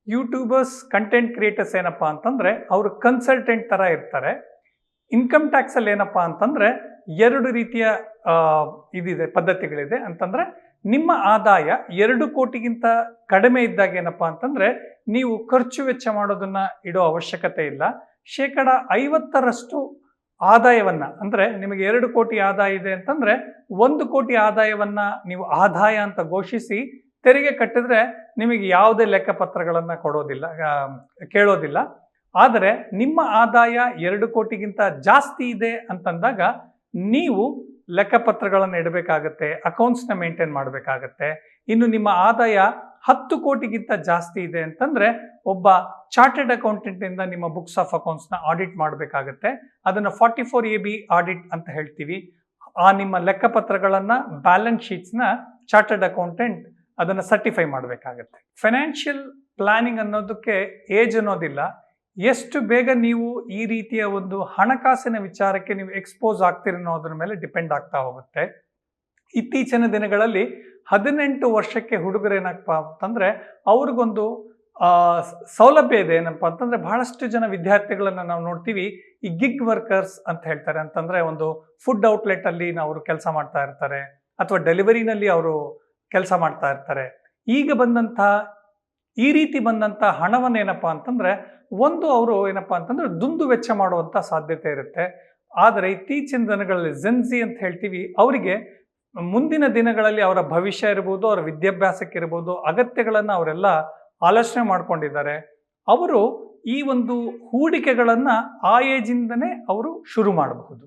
YouTubers content creators ಏನಪ್ಪಾ ಅಂತಂದ್ರೆ ಅವರು ಕನ್ಸಲ್ಟೆಂಟ್ ತರ ಇರ್ತಾರೆ. ಇನ್ಕಮ್ ಟ್ಯಾಕ್ಸ್ ಅಲ್ಲಿ ಏನಪ್ಪಾ ಅಂತಂದ್ರೆ ಎರಡು ರೀತಿಯ ಇದಿದೆ, ಪದ್ಧತಿಗಳಿದೆ. ಅಂತಂದ್ರೆ ನಿಮ್ಮ ಆದಾಯ 2 ಕೋಟಿಗಿಂತ ಕಡಿಮೆ ಇದ್ದಾಗ ಏನಪ್ಪಾ ಅಂತಂದ್ರೆ ನೀವು ಖರ್ಚು ವೆಚ್ಚ ಮಾಡೋದನ್ನ ಇಡೋ ಅವಶ್ಯಕತೆ ಇಲ್ಲ. 50% ಆದಾಯವನ್ನ, ಅಂದ್ರೆ ನಿಮಗೆ 2 ಕೋಟಿ ಆದಾಯ ಇದೆ ಅಂತಂದ್ರೆ 1 ಕೋಟಿ ಆದಾಯವನ್ನ ನೀವು ಆದಾಯ ಅಂತ ಘೋಷಿಸಿ ತೆರಿಗೆ ಕಟ್ಟಿದ್ರೆ ನಿಮಗೆ ಯಾವುದೇ ಲೆಕ್ಕಪತ್ರಗಳನ್ನ ಕೇಳೋದಿಲ್ಲ. ಆದರೆ ನಿಮ್ಮ ಆದಾಯ 2 ಕೋಟಿಗಿಂತ ಜಾಸ್ತಿ ಇದೆ ಅಂತಂದಾಗ ನೀವು ಲೆಕ್ಕಪತ್ರಗಳನ್ನು ಇಡಬೇಕಾಗತ್ತೆ, ಅಕೌಂಟ್ಸ್ನ ಮೇಂಟೈನ್ ಮಾಡಬೇಕಾಗತ್ತೆ. ಇನ್ನು ನಿಮ್ಮ ಆದಾಯ 10 ಕೋಟಿಗಿಂತ ಜಾಸ್ತಿ ಇದೆ ಅಂತಂದ್ರೆ ಒಬ್ಬ ಚಾರ್ಟೆಡ್ ಅಕೌಂಟೆಂಟ್ ಇಂದ ನಿಮ್ಮ ಬುಕ್ಸ್ ಆಫ್ ಅಕೌಂಟ್ಸ್ ನ ಆಡಿಟ್ ಮಾಡಬೇಕಾಗತ್ತೆ. ಅದನ್ನ 44AB ಆಡಿಟ್ ಅಂತ ಹೇಳ್ತೀವಿ. ಆ ನಿಮ್ಮ ಲೆಕ್ಕಪತ್ರಗಳನ್ನ, ಬ್ಯಾಲೆನ್ಸ್ ಶೀಟ್ಸ್ ನ ಚಾರ್ಟೆಡ್ ಅಕೌಂಟೆಂಟ್ ಅದನ್ನ ಸರ್ಟಿಫೈ ಮಾಡಬೇಕಾಗತ್ತೆ. ಫೈನಾನ್ಷಿಯಲ್ ಪ್ಲಾನಿಂಗ್ ಅನ್ನೋದಕ್ಕೆ ಏಜ್ ಅನ್ನೋದಿಲ್ಲ. ಎಷ್ಟು ಬೇಗ ನೀವು ಈ ರೀತಿಯ ಒಂದು ಹಣಕಾಸಿನ ವಿಚಾರಕ್ಕೆ ನೀವು ಎಕ್ಸ್ಪೋಸ್ ಆಗ್ತೀರಿ ಅನ್ನೋದ್ರ ಮೇಲೆ ಡಿಪೆಂಡ್ ಆಗ್ತಾ ಹೋಗುತ್ತೆ. ಇತ್ತೀಚಿನ ದಿನಗಳಲ್ಲಿ 18 ವರ್ಷಕ್ಕೆ ಹುಡುಗರೇನಪ್ಪ ಅಂತಂದ್ರೆ ಅವ್ರಿಗೊಂದು ಸೌಲಭ್ಯ ಇದೆ. ಏನಪ್ಪಾ ಅಂತಂದ್ರೆ ಬಹಳಷ್ಟು ಜನ ವಿದ್ಯಾರ್ಥಿಗಳನ್ನ ನಾವು ನೋಡ್ತೀವಿ, ಈ ಗಿಗ್ ವರ್ಕರ್ಸ್ ಅಂತ ಹೇಳ್ತಾರೆ. ಅಂತಂದ್ರೆ ಒಂದು ಫುಡ್ ಔಟ್ಲೆಟ್ ಅಲ್ಲಿ ಅವರು ಕೆಲಸ ಮಾಡ್ತಾ ಇರ್ತಾರೆ, ಅಥವಾ ಡೆಲಿವರಿನಲ್ಲಿ ಅವರು ಕೆಲಸ ಮಾಡ್ತಾ ಇರ್ತಾರೆ. ಈಗ ಈ ರೀತಿ ಬಂದಂತ ಹಣವನ್ನೇನಪ್ಪಾ ಅಂತಂದ್ರೆ ಅವರು ಏನಪ್ಪಾ ಅಂತಂದ್ರೆ ದುಂದು ವೆಚ್ಚ ಮಾಡುವಂತ ಸಾಧ್ಯತೆ ಇರುತ್ತೆ. ಆದರೆ ಇತ್ತೀಚಿನ ದಿನಗಳಲ್ಲಿ ಜೆನ್ಸಿ ಅಂತ ಹೇಳ್ತೀವಿ, ಅವರಿಗೆ ಮುಂದಿನ ದಿನಗಳಲ್ಲಿ ಅವರ ಭವಿಷ್ಯ ಇರ್ಬೋದು, ಅವರ ವಿದ್ಯಾಭ್ಯಾಸಕ್ಕೆ ಇರ್ಬೋದು, ಅಗತ್ಯಗಳನ್ನ ಅವರೆಲ್ಲ ಆಲೋಚನೆ ಮಾಡ್ಕೊಂಡಿದ್ದಾರೆ. ಅವರು ಈ ಒಂದು ಹೂಡಿಕೆಗಳನ್ನ ಆ ಏಜ್ ಇಂದನೇ ಅವರು ಶುರು ಮಾಡಬಹುದು.